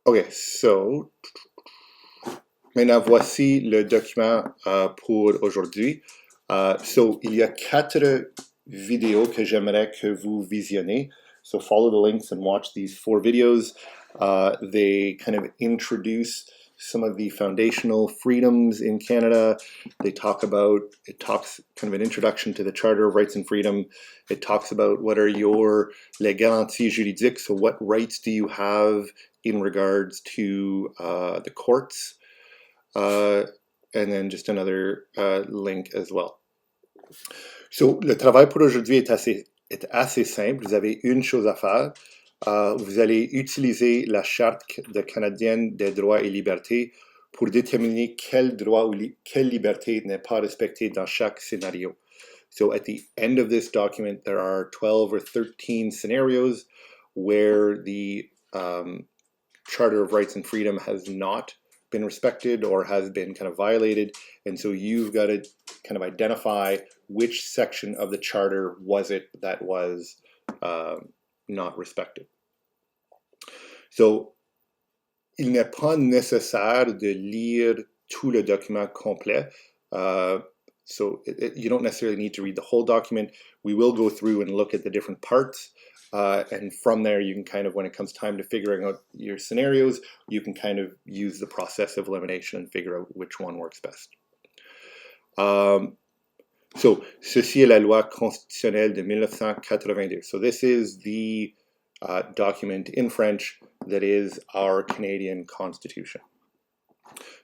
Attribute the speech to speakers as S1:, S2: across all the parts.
S1: OK, so maintenant voici le document pour aujourd'hui. Il y a 4 vidéos que j'aimerais que vous visionnez. So follow the links and watch these 4 videos. They kind of introduce some of the foundational freedoms in Canada. It talks kind of an introduction to the Charter of Rights and Freedom. It talks about what are les garanties juridiques, so what rights do you have in regards to the courts, and then just another link as well. So, le travail pour aujourd'hui est assez simple. Vous avez une chose à faire. Vous allez utiliser la Charte canadienne des droits et libertés pour déterminer quel droit ou quelle liberté n'est pas respectée dans chaque scénario. So at the end of this document, there are 12 or 13 scenarios where the Charter of Rights and Freedom has not been respected or has been kind of violated. And so you've got to kind of identify which section of the Charter was it that was not respected. So, il n'est pas nécessaire de lire tout le document complet. You don't necessarily need to read the whole document. We will go through and look at the different parts. And from there, you can kind of, when it comes time to figuring out your scenarios, you can kind of use the process of elimination and figure out which one works best. Ceci est la loi constitutionnelle de 1982. So this is the document in French that is our Canadian Constitution.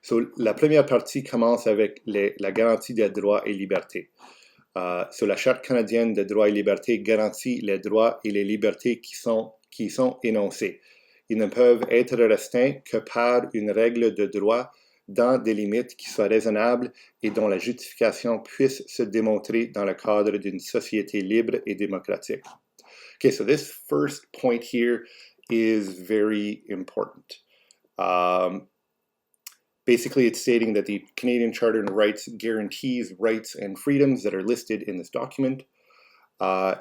S1: So la première partie commence avec la garantie des droits et libertés. La Charte canadienne des droits et libertés garantit les droits et les libertés qui sont énoncés. Ils ne peuvent être restreints que par une règle de droit dans des limites qui soient raisonnables et dont la justification puisse se démontrer dans le cadre d'une société libre et démocratique. Okay, so this first point here is very important. Basically, it's stating that the Canadian Charter of Rights guarantees rights and freedoms that are listed in this document. And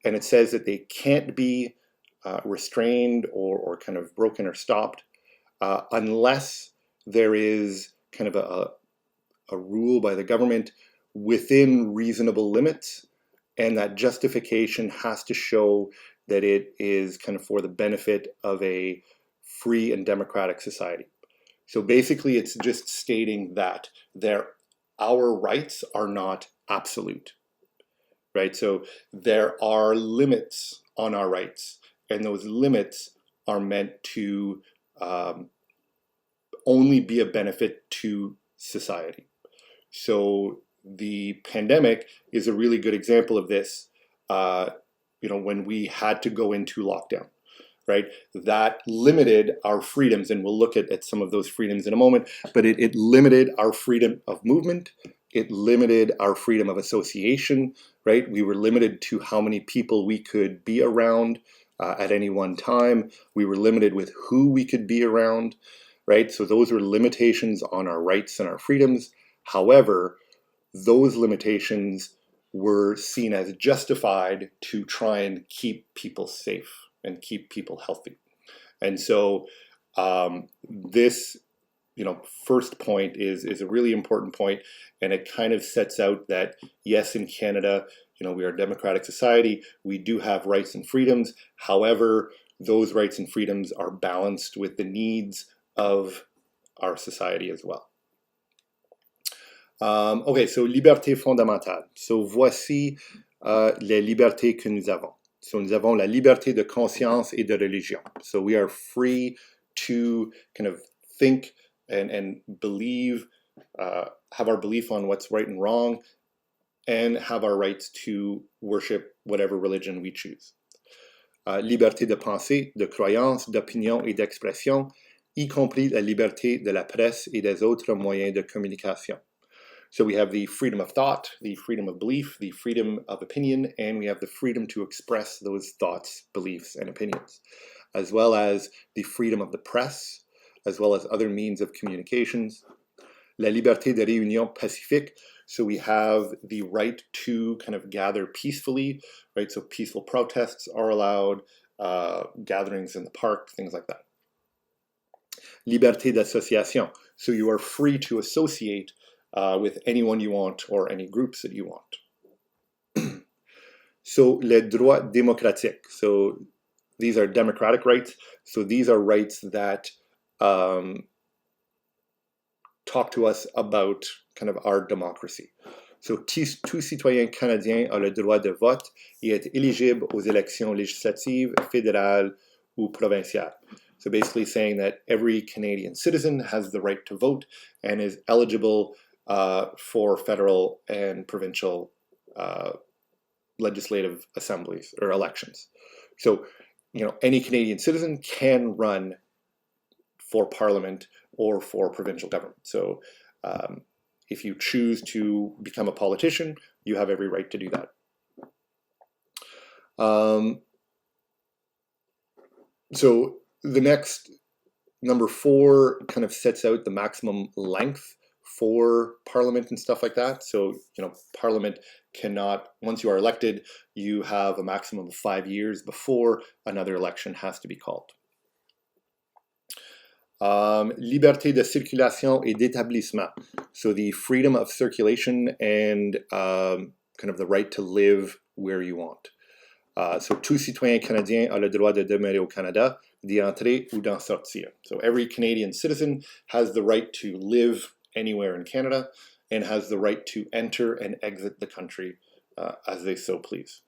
S1: it says that they can't be restrained or kind of broken or stopped unless there is kind of a rule by the government within reasonable limits, and that justification has to show that it is kind of for the benefit of a free and democratic society. So basically, it's just stating that our rights are not absolute, right? So there are limits on our rights, and those limits are meant to only be a benefit to society. So the pandemic is a really good example of this, when we had to go into lockdown, right? That limited our freedoms, and we'll look at some of those freedoms in a moment, but it limited our freedom of movement. It limited our freedom of association, right? We were limited to how many people we could be around at any one time. We were limited with who we could be around, right? So those were limitations on our rights and our freedoms. However, those limitations were seen as justified to try and keep people safe and keep people healthy. And so this, first point is a really important point, and it kind of sets out that, yes, in Canada, we are a democratic society. We do have rights and freedoms. However, those rights and freedoms are balanced with the needs of our society as well. Okay, so liberté fondamentale. So voici les libertés que nous avons. So nous avons la liberté de conscience et de religion. So we are free to kind of think and believe, have our belief on what's right and wrong, and have our rights to worship whatever religion we choose. Liberté de pensée, de croyance, d'opinion et d'expression, y compris la liberté de la presse et des autres moyens de communication. So we have the freedom of thought, the freedom of belief, the freedom of opinion, and we have the freedom to express those thoughts, beliefs, and opinions, as well as the freedom of the press, as well as other means of communications. La liberté de réunion pacifique, so we have the right to kind of gather peacefully, right? So peaceful protests are allowed, gatherings in the park, things like that. Liberté d'association. So you are free to associate with anyone you want or any groups that you want. So les droits démocratiques. So these are democratic rights. So these are rights that talk to us about kind of our democracy. So tout citoyen canadien a le droit de vote et est éligible aux élections législatives, fédérales ou provinciales. So basically saying that every Canadian citizen has the right to vote and is eligible for federal and provincial legislative assemblies or elections. So, you know, any Canadian citizen can run for parliament or for provincial government. So if you choose to become a politician, you have every right to do that. So the next, number 4, kind of sets out the maximum length for parliament and stuff like that. So, you know, parliament cannot, once you are elected, you have a maximum of 5 years before another election has to be called. Liberté de circulation et d'établissement. So the freedom of circulation and kind of the right to live where you want. So tout citoyen canadien a le droit de demeurer au Canada, d'y entrer ou d'en sortir. So every Canadian citizen has the right to live anywhere in Canada and has the right to enter and exit the country as they so please.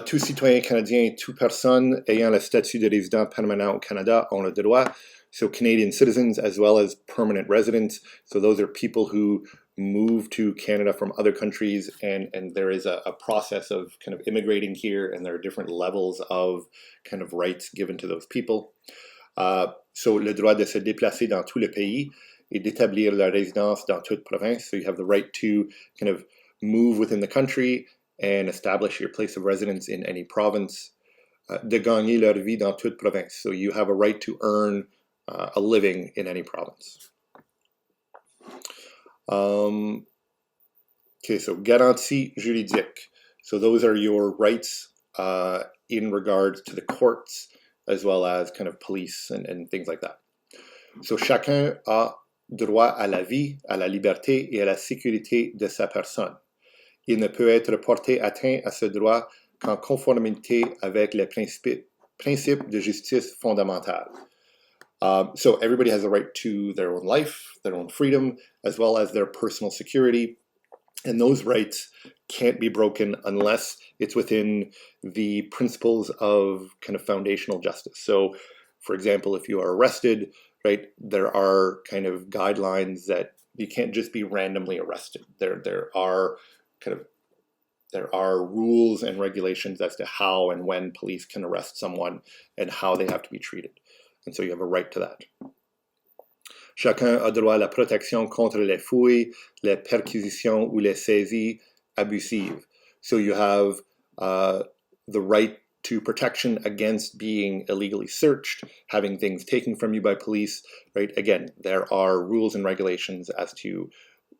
S1: Tout citoyen canadien et toute personne ayant le statut de résident permanent au Canada ont le droit. So Canadian citizens as well as permanent residents. So those are people who move to Canada from other countries, and there is a process of kind of immigrating here, and there are different levels of kind of rights given to those people. So le droit de se déplacer dans tout le pays et d'établir la résidence dans toute province. So you have the right to kind of move within the country and establish your place of residence in any province. De gagner leur vie dans toute province. So you have a right to earn a living in any province. Okay, so garantie juridique. So those are your rights in regards to the courts as well as kind of police and things like that. So chacun a droit à la vie, à la liberté et à la sécurité de sa personne. Il ne peut être porté atteinte à ce droit qu'en conformité avec les principes de justice fondamentale. So everybody has a right to their own life, their own freedom, as well as their personal security. And those rights can't be broken unless it's within the principles of kind of foundational justice. So, for example, if you are arrested, right, there are kind of guidelines that you can't just be randomly arrested. There are rules and regulations as to how and when police can arrest someone and how they have to be treated. And so you have a right to that. Chacun a droit à la protection contre les fouilles, les perquisitions ou les saisies abusives. So you have the right to protection against being illegally searched, having things taken from you by police, right? Again, there are rules and regulations as to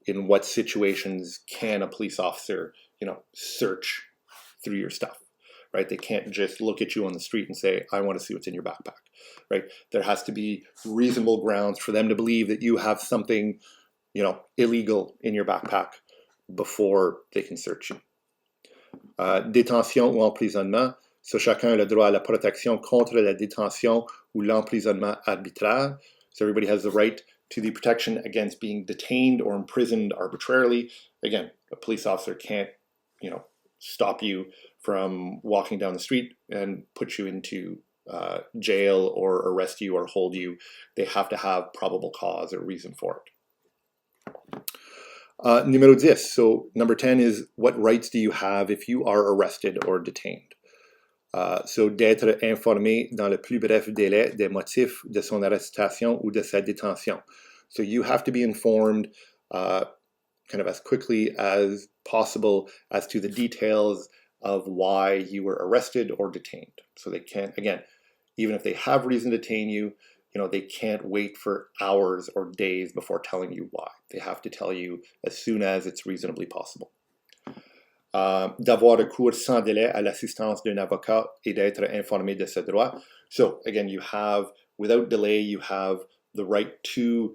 S1: in what situations can a police officer, you know, search through your stuff, right? They can't just look at you on the street and say, I want to see what's in your backpack, right? There has to be reasonable grounds for them to believe that you have something, you know, illegal in your backpack before they can search you. Détention ou emprisonnement. So chacun a le droit à la protection contre la détention ou l'emprisonnement arbitraire. So everybody has the right to the protection against being detained or imprisoned arbitrarily. Again, a police officer can't, you know, stop you from walking down the street and put you into jail or arrest you or hold you. They have to have probable cause or reason for it. Numéro 10. So number 10 is what rights do you have if you are arrested or detained? So d'être informé dans le plus bref délai des motifs de son arrestation ou de sa détention. So you have to be informed kind of as quickly as possible as to the details of why you were arrested or detained. So they can't, again, even if they have reason to detain you, you know, they can't wait for hours or days before telling you why. They have to tell you as soon as it's reasonably possible. d'avoir recours sans délai à l'assistance d'un avocat et d'être informé de ses droits. So again, you have, without delay, you have the right to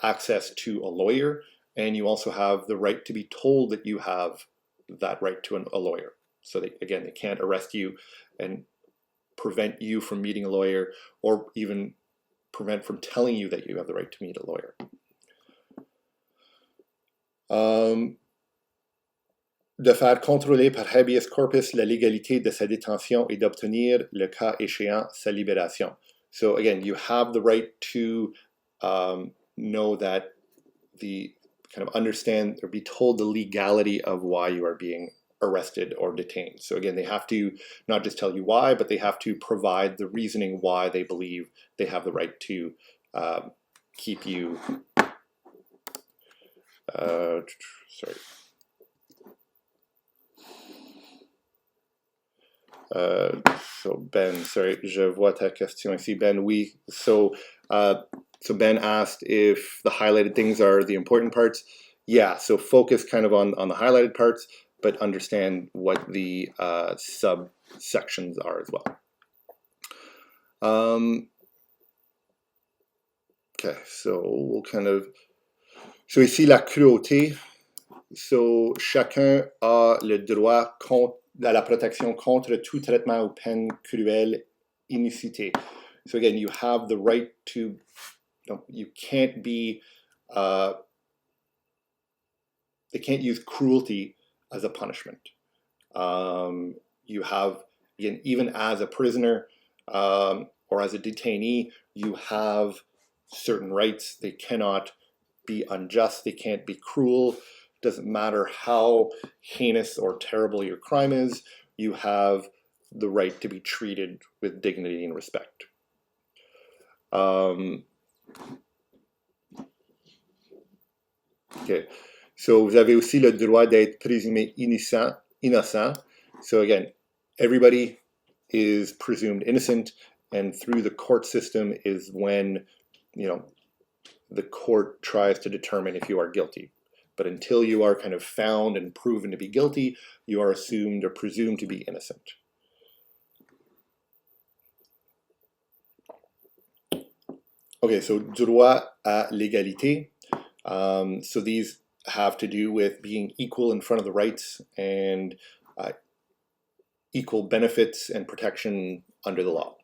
S1: access to a lawyer, and you also have the right to be told that you have that right to a lawyer. So again, they can't arrest you and prevent you from meeting a lawyer, or even prevent from telling you that you have the right to meet a lawyer. De faire contrôler par habeas corpus la légalité de sa détention et d'obtenir, le cas échéant, sa libération. So again, you have the right to know that kind of understand or be told the legality of why you are being arrested or detained. So again, they have to not just tell you why, but they have to provide the reasoning why they believe they have the right to keep you, sorry. So Ben, sorry, je vois ta question ici. Ben, oui. So Ben asked if the highlighted things are the important parts. Yeah, so focus kind of on the highlighted parts, but understand what the subsections are as well. Okay, so we'll kind of... So ici, la cruauté. So chacun a le droit à la protection contre tout traitement ou peine cruelle, inusité. So again, you have the right to, you can't be, they can't use cruelty as a punishment. You have, again, even as a prisoner or as a detainee, you have certain rights. They cannot be unjust, they can't be cruel. Doesn't matter how heinous or terrible your crime is, you have the right to be treated with dignity and respect. Okay, so vous avez aussi le droit d'être présumé innocent. So again, everybody is presumed innocent, and through the court system is when, the court tries to determine if you are guilty. But until you are kind of found and proven to be guilty, you are assumed or presumed to be innocent. Okay, so droit à l'égalité. So these have to do with being equal in front of the rights and equal benefits and protection under the law.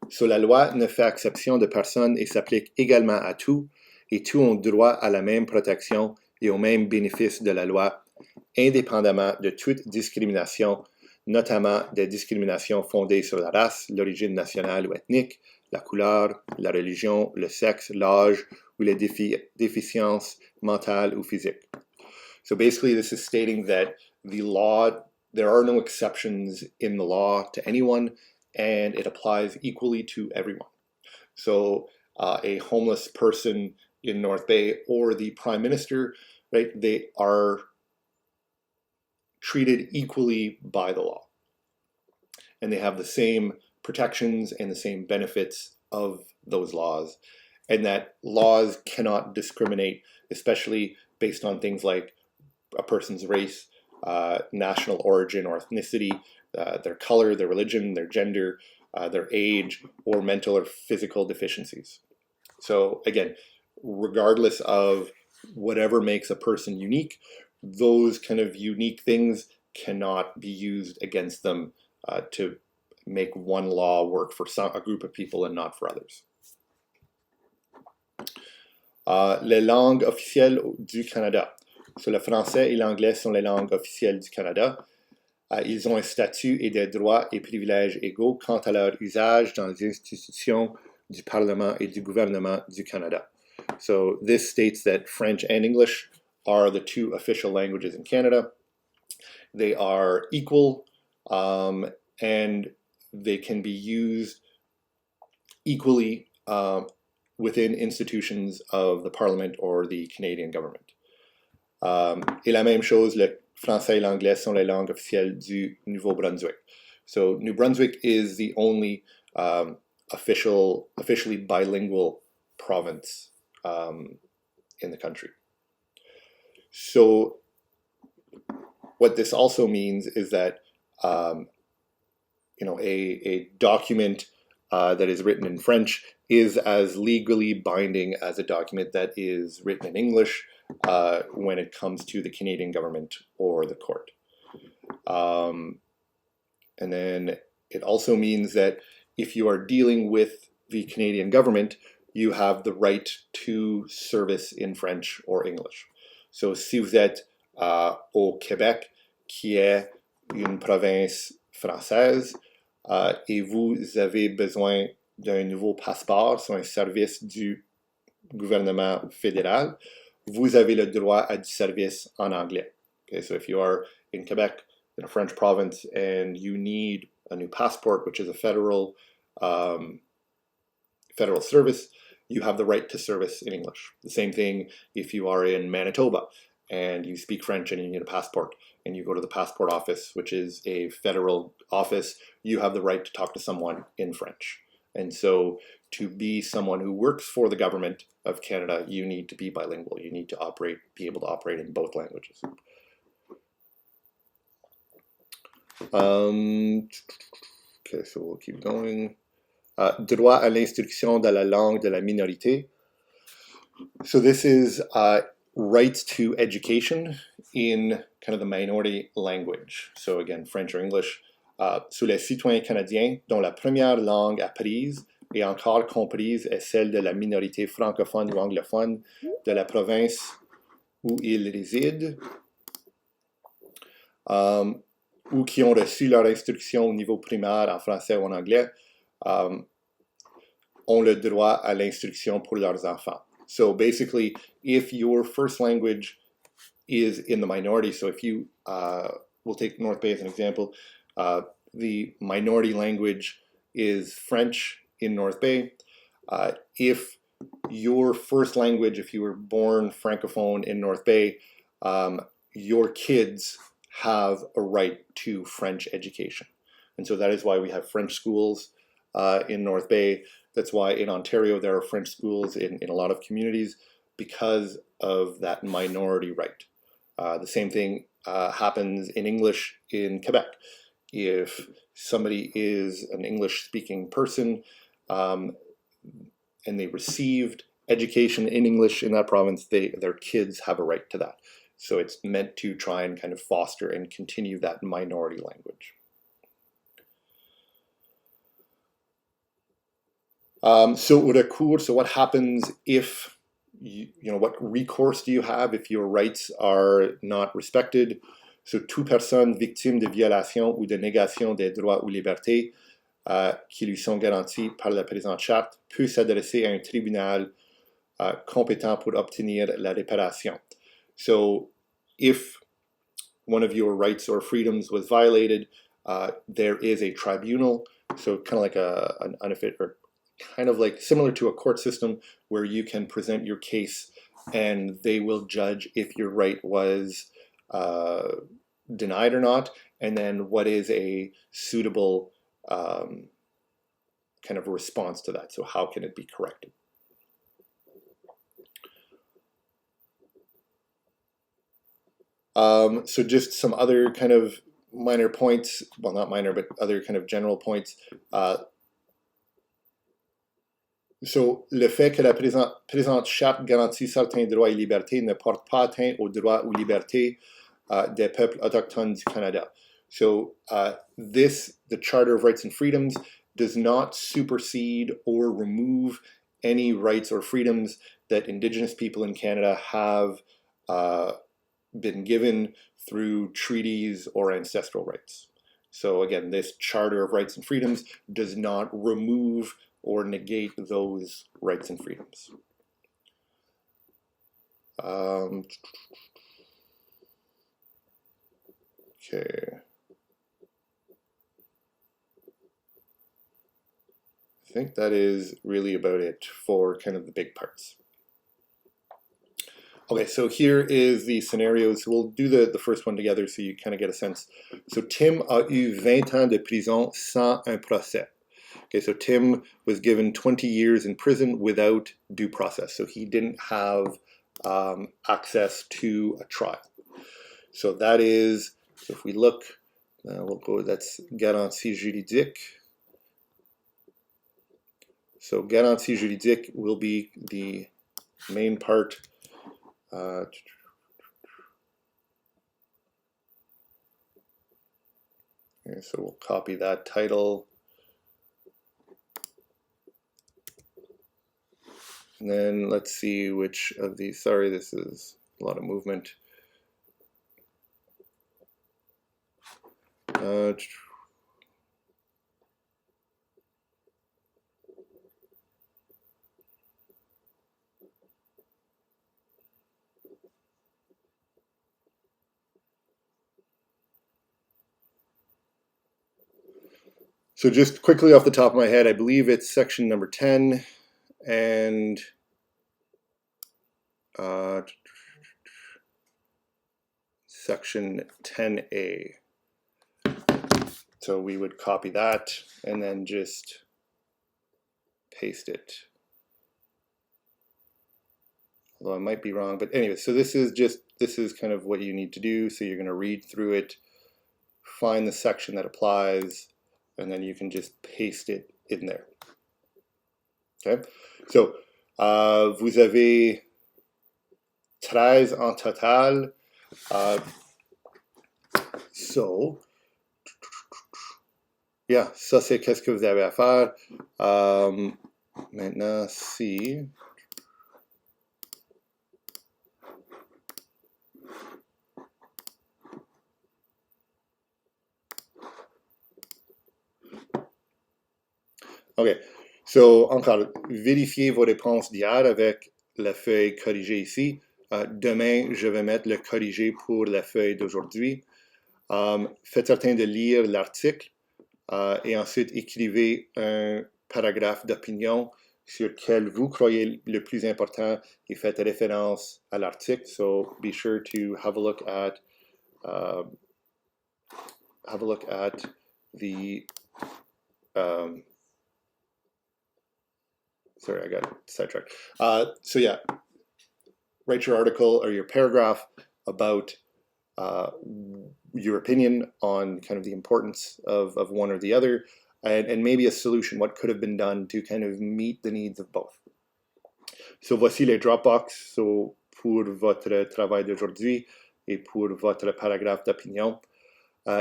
S1: So la loi ne fait exception de personne et s'applique également à tous, et tous ont droit à la même protection et aux mêmes bénéfices de la loi, indépendamment de toute discrimination, notamment des discriminations fondées sur la race, l'origine nationale ou ethnique, la couleur, la religion, le sexe, l'âge ou les déficiences mentales ou physiques. So basically this is stating that the law, there are no exceptions in the law to anyone, and it applies equally to everyone. So a homeless person in North Bay or the Prime Minister, right, they are treated equally by the law. And they have the same protections and the same benefits of those laws. And that laws cannot discriminate, especially based on things like a person's race, national origin or ethnicity, their color, their religion, their gender, their age, or mental or physical deficiencies. So again, regardless of whatever makes a person unique, those kind of unique things cannot be used against them to make one law work for a group of people and not for others. Les langues officielles du Canada. So, le français et l'anglais sont les langues officielles du Canada. Ils ont un statut et des droits et privilèges égaux quant à leur usage dans les institutions du Parlement et du gouvernement du Canada. So this states that French and English are the two official languages in Canada. They are equal and they can be used equally within institutions of the Parliament or the Canadian government. Et la même chose, le français et l'anglais sont les langues officielles du Nouveau-Brunswick. So New Brunswick is the only officially bilingual province in the country. So what this also means is that a document that is written in French is as legally binding as a document that is written in English when it comes to the Canadian government or the court. And then it also means that if you are dealing with the Canadian government, you have the right to service in French or English. So si vous êtes au Québec, qui est une province française, et vous avez besoin d'un nouveau passeport sur un service du gouvernement fédéral, vous avez le droit à du service en anglais. Okay, so if you are in Quebec, in a French province, and you need a new passport, which is a federal service, you have the right to service in English. The same thing if you are in Manitoba and you speak French and you need a passport and you go to the passport office, which is a federal office, you have the right to talk to someone in French. And so to be someone who works for the government of Canada, you need to be bilingual. You need to be able to operate in both languages. Okay, so we'll keep going. Droit à l'instruction dans la langue de la minorité. So this is rights to education in kind of the minority language. So again, French or English. Sous les citoyens canadiens dont la première langue apprise et encore comprise est celle de la minorité francophone ou anglophone de la province où ils résident, ou qui ont reçu leur instruction au niveau primaire en français ou en anglais, ont le droit à l'instruction pour leurs enfants. So basically, if your first language is in the minority, so if you, we'll take North Bay as an example, the minority language is French in North Bay. If your first language, if you were born Francophone in North Bay, your kids have a right to French education. And so that is why we have French schools in North Bay. That's why in Ontario there are French schools in a lot of communities because of that minority right. The same thing happens in English in Quebec. If somebody is an English-speaking person and they received education in English in that province, their kids have a right to that. So it's meant to try and kind of foster and continue that minority language. So recours, so what happens if, what recourse do you have if your rights are not respected? So toute personne victime de violation ou de négation des droits ou libertés qui lui sont garantis par la présente charte peut s'adresser à un tribunal compétent pour obtenir la réparation. So if one of your rights or freedoms was violated, there is a tribunal, so kind of like an unfit, or kind of like similar to a court system where you can present your case and they will judge if your right was denied or not, and then what is a suitable kind of response to that. So how can it be corrected? So just some other kind of minor points, well, not minor, but other kind of general points. So, le fait que la présente charte garantit certains droits et libertés ne porte pas atteinte aux droits ou libertés des peuples autochtones du Canada. So, the Charter of Rights and Freedoms does not supersede or remove any rights or freedoms that Indigenous people in Canada have been given through treaties or ancestral rights. So again, this Charter of Rights and Freedoms does not remove or negate those rights and freedoms. Okay. I think that is really about it for kind of the big parts. Okay, so here is the scenarios. We'll do the first one together so you kind of get a sense. So Tim a eu 20 ans de prison sans un procès. Okay, so Tim was given 20 years in prison without due process. So he didn't have access to a trial. So that is So if we look, we'll go, that's garantie juridique. So garantie juridique will be the main part. So we'll copy that title. And then let's see which of these, sorry, this is a lot of movement. So just quickly off the top of my head, I believe it's section number 10 and section 10A. So we would copy that and then just paste it. Although I might be wrong, but anyway, so this is kind of what you need to do. So you're going to read through it, find the section that applies, and then you can just paste it in there. Okay, so vous avez 13 en total. So, yeah, ça c'est qu'est-ce que vous avez à faire. Maintenant, si OK. So, encore, vérifiez vos réponses d'hier avec la feuille corrigée ici. Demain, je vais mettre le corrigé pour la feuille d'aujourd'hui. Faites certain de lire l'article et ensuite écrivez un paragraphe d'opinion sur quel vous croyez le plus important et faites référence à l'article. So, be sure to have a look at the sorry, I got sidetracked. So yeah, write your article or your paragraph about your opinion on kind of the importance of one or the other, and maybe a solution, what could have been done to kind of meet the needs of both. So voici les Dropbox pour votre travail d'aujourd'hui et pour votre paragraphe d'opinion.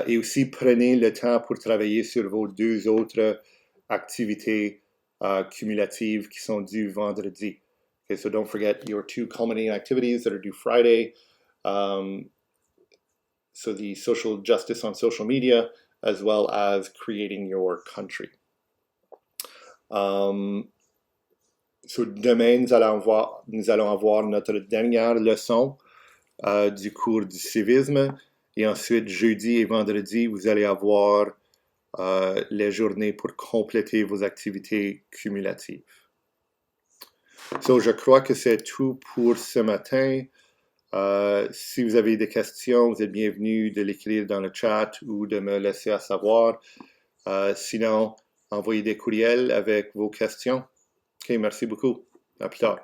S1: Et aussi, prenez le temps pour travailler sur vos deux autres activités cumulatives qui sont dues vendredi. Okay, so don't forget your two culminating activities that are due Friday. So the social justice on social media, as well as creating your country. So demain, nous allons avoir notre dernière leçon du cours du civisme. Et ensuite, jeudi et vendredi, vous allez avoir les journées pour compléter vos activités cumulatives. So, je crois que c'est tout pour ce matin. Si vous avez des questions, vous êtes bienvenus de l'écrire dans le chat ou de me laisser à savoir. Sinon, envoyez des courriels avec vos questions. OK, merci beaucoup. À plus tard.